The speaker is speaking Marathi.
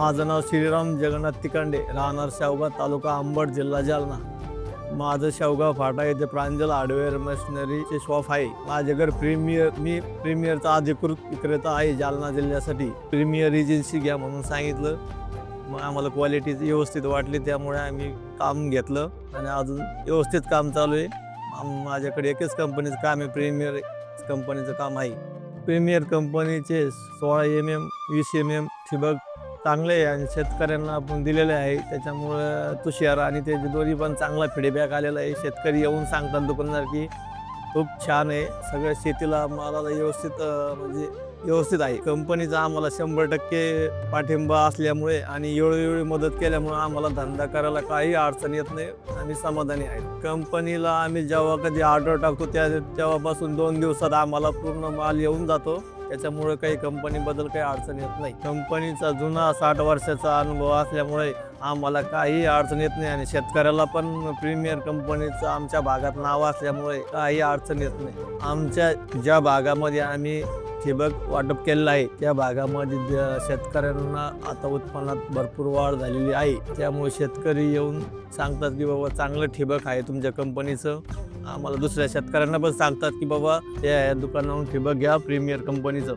माझं नाव श्रीराम जगन्नाथ तिकांडे, राहणार शेवगाव, तालुका अंबड, जिल्हा जालना. माझं शेवगाव फाटा येथे प्रांजल हार्डवेअर मशिनरीचे शॉप आहे. माझे घर मी प्रीमियरचा अधिकृत विक्रेता आहे जालना जिल्ह्यासाठी. प्रीमियर एजन्सी घ्या म्हणून सांगितलं, मग आम्हाला क्वालिटी व्यवस्थित वाटली, त्यामुळे आम्ही काम घेतलं आणि अजून व्यवस्थित काम चालू आहे. माझ्याकडे एकच कंपनीचं काम आहे, प्रीमियर कंपनीचं काम आहे. प्रीमियर कंपनीचे 16 mm 20 mm ठिबक चांगले आहे आणि शेतकऱ्यांना आपण दिलेले आहे. त्याच्यामुळं तुषार आणि त्याचे दोन्ही पण चांगला फीडबॅक आलेला आहे. शेतकरी येऊन सांगतात दुकानदार की खूप छान आहे, सगळ्या शेतीला मालाला व्यवस्थित आहे. कंपनीचा आम्हाला 100% पाठिंबा असल्यामुळे आणि वेळोवेळी मदत केल्यामुळे आम्हाला धंदा करायला काही अडचण येत नाही. आम्ही समाधानी आहे. कंपनीला आम्ही जेव्हा कधी ऑर्डर टाकतो तेव्हापासून 2 दिवसात आम्हाला पूर्ण माल येऊन जातो. त्याच्यामुळे काही कंपनीबद्दल काही अडचण येत नाही. कंपनीचा जुना 60 वर्षाचा अनुभव असल्यामुळे आम्हाला काही अडचण येत नाही आणि शेतकऱ्याला पण प्रीमियर कंपनीचं आमच्या भागात नाव असल्यामुळे काही अडचण येत नाही. आमच्या ज्या भागामध्ये आम्ही ठिबक वाटप केलेलं आहे त्या भागामध्ये शेतकऱ्यांना आता उत्पन्नात भरपूर वाढ झालेली आहे. त्यामुळे शेतकरी येऊन सांगतात की बाबा चांगलं ठिबक आहे तुमच्या कंपनीचं. आम्हाला दुसऱ्या शेतकऱ्यांना पण सांगतात की बाबा या दुकानावरून ठिबक घ्या प्रीमियर कंपनीचं.